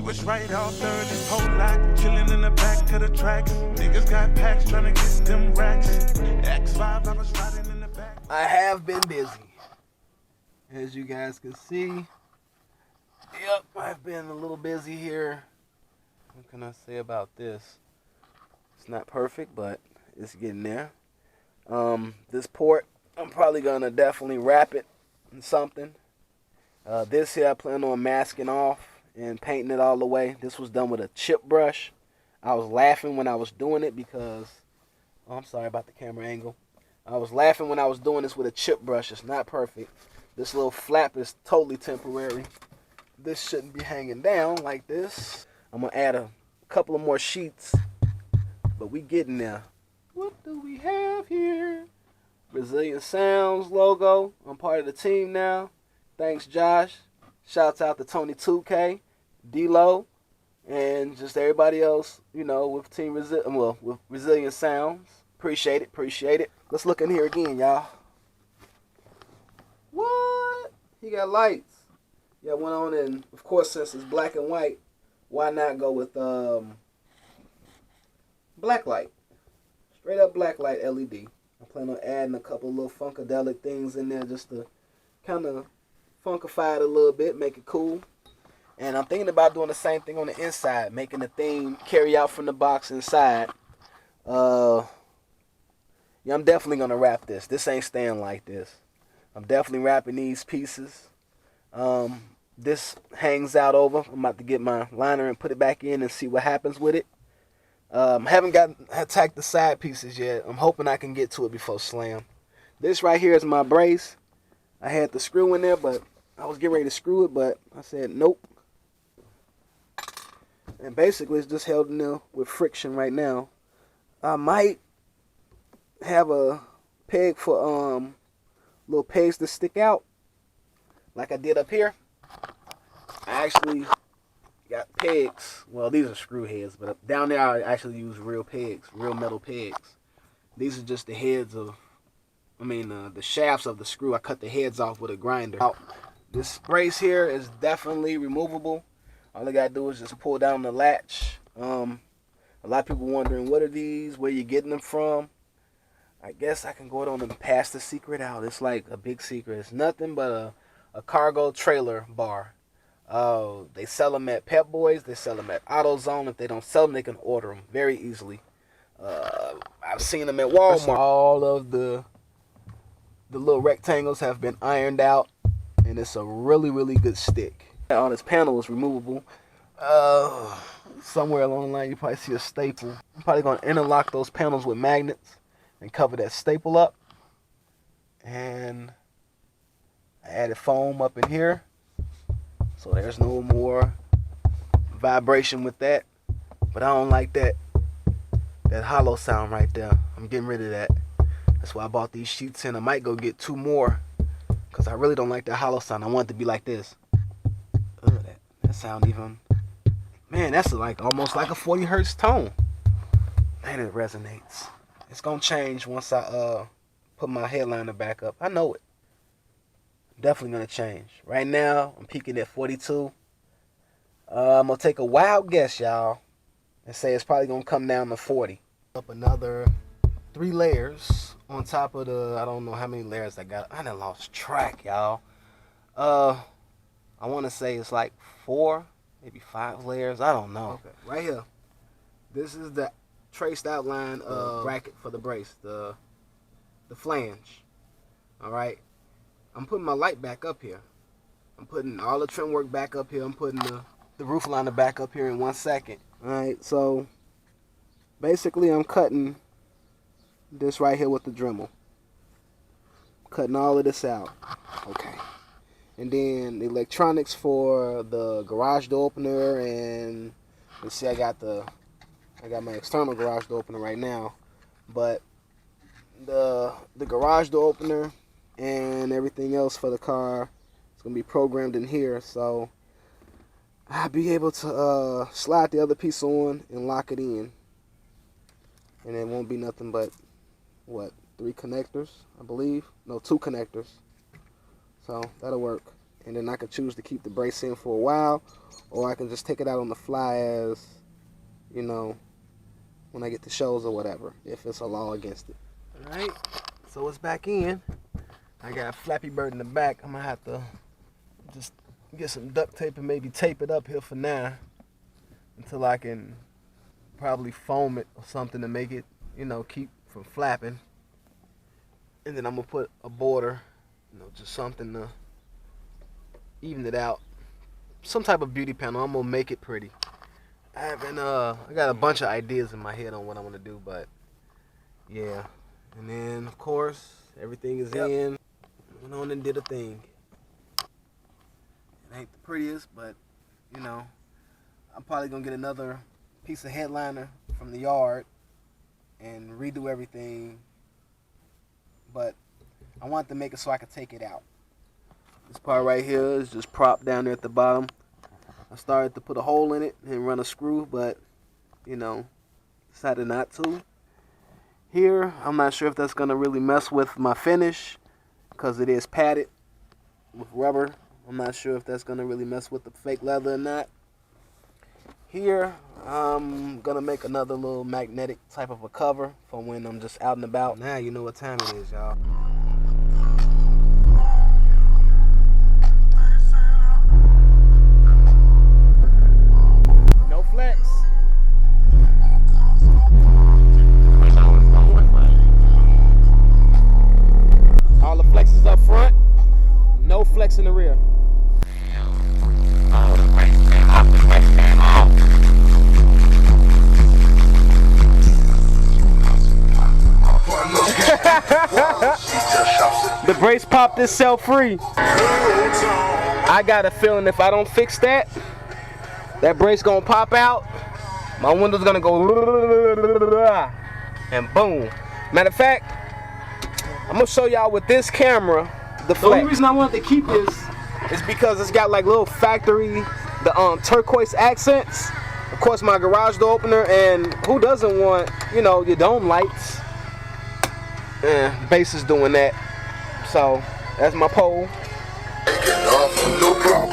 was right out there, this whole lot, chilling in the back of the track. Niggas got packs trying to get them racks. X5, I was riding in the back. I have been busy, as you guys can see. Yep, I've been a little busy here. What can I say about this? It's not perfect, but it's getting there. This port, I'm probably gonna definitely wrap it in something. This here I plan on masking off and painting it all the way. This was done with a chip brush. I was laughing when I was doing it because, oh, I'm sorry about the camera angle. I was laughing when I was doing this with a chip brush. It's not perfect. This little flap is totally temporary. This shouldn't be hanging down like this. I'm gonna add a couple of more sheets, but we getting there. What do we have here? Brazilian Sounds logo. I'm part of the team now. Thanks, Josh. Shouts out to Tony 2K, D-Lo, and just everybody else, you know, with with Resilient Sounds. Appreciate it, appreciate it. Let's look in here again, y'all. What? He got lights. Yeah, went on, and of course, since it's black and white, why not go with black light? Straight up black light LED. I plan on adding a couple little funkadelic things in there just to kind of funkify it a little bit, make it cool. And I'm thinking about doing the same thing on the inside, making the theme carry out from the box inside. Yeah, I'm definitely gonna wrap this. This ain't staying like this. I'm definitely wrapping these pieces. This hangs out over. I'm about to get my liner and put it back in and see what happens with it. Haven't attacked the side pieces yet. I'm hoping I can get to it before slam. This right here is my brace. I had the screw in there, but I was getting ready to screw it, but I said nope. And basically it's just held in there with friction right now. I might have a peg for little pegs to stick out like I did up here. I actually got pegs. Well, these are screw heads, but down there I actually use real pegs, real metal pegs. These are just the heads of, the shafts of the screw. I cut the heads off with a grinder. This brace here is definitely removable. All I gotta do is just pull down the latch. A lot of people wondering, what are these? Where you getting them from? I guess I can go on and pass the secret out. It's like a big secret. It's nothing but a cargo trailer bar. They sell them at Pep Boys. They sell them at AutoZone. If they don't sell them, they can order them very easily. I've seen them at Walmart. All of the little rectangles have been ironed out, and it's a really, really good stick. All this panel is removable. Somewhere along the line, you probably see a staple. I'm probably going to interlock those panels with magnets and cover that staple up. And I added foam up in here, so there's no more vibration with that. But I don't like that hollow sound right there. I'm getting rid of that. That's why I bought these sheets in. I might go get 2 more, because I really don't like that hollow sound. I want it to be like this. That sound even, man, that's like almost like a 40 hertz tone. Man, it resonates. It's gonna change once I put my headliner back up. I know it. Definitely gonna change. Right now, I'm peaking at 42. I'm gonna take a wild guess, y'all, and say it's probably gonna come down to 40. Up another 3 layers on top of the, I don't know how many layers I got. I done lost track, y'all. I want to say it's like 4, maybe 5 layers. I don't know. Okay, right here. This is the traced outline bracket for the brace, the flange. All right. I'm putting my light back up here. I'm putting all the trim work back up here. I'm putting the roof liner back up here in 1 second. All right. So basically, I'm cutting this right here with the Dremel. Cutting all of this out. Okay. And then the electronics for the garage door opener, and let's see, I got my external garage door opener right now, but the garage door opener and everything else for the car is gonna be programmed in here, so I'll be able to slide the other piece on and lock it in, and it won't be nothing but what, 3 connectors, I believe. No, 2 connectors. So that'll work. and then I can choose to keep the brace in for a while, or I can just take it out on the fly as, you know, when I get to shows or whatever, if it's a law against it. Alright, so it's back in. I got Flappy Bird in the back. I'm gonna have to just get some duct tape and maybe tape it up here for now until I can probably foam it or something to make it, you know, keep from flapping. And then I'm gonna put a border, you know, just something to even it out. Some type of beauty panel. I'm gonna make it pretty. I got a bunch of ideas in my head on what I want to do, but yeah. And then of course everything is in. Went on and did a thing. It ain't the prettiest, but you know, I'm probably gonna get another piece of headliner from the yard and redo everything. But I wanted to make it so I could take it out. This part right here is just propped down there at the bottom. I started to put a hole in it and run a screw, but you know, decided not to. Here, I'm not sure if that's gonna really mess with my finish because it is padded with rubber. I'm not sure if that's gonna really mess with the fake leather or not. Here, I'm gonna make another little magnetic type of a cover for when I'm just out and about. Now you know what time it is, y'all. No flex. All the flexes up front, no flex in the rear. The brace popped itself free. I got a feeling if I don't fix that, that brace gonna pop out. My window's gonna go and boom. Matter of fact, I'm gonna show y'all with this camera the only reason I wanted to keep this is because it's got like little factory, the turquoise accents. Of course, my garage door opener, and who doesn't want, you know, your dome lights? Bass is doing that. So that's my pole. No problem,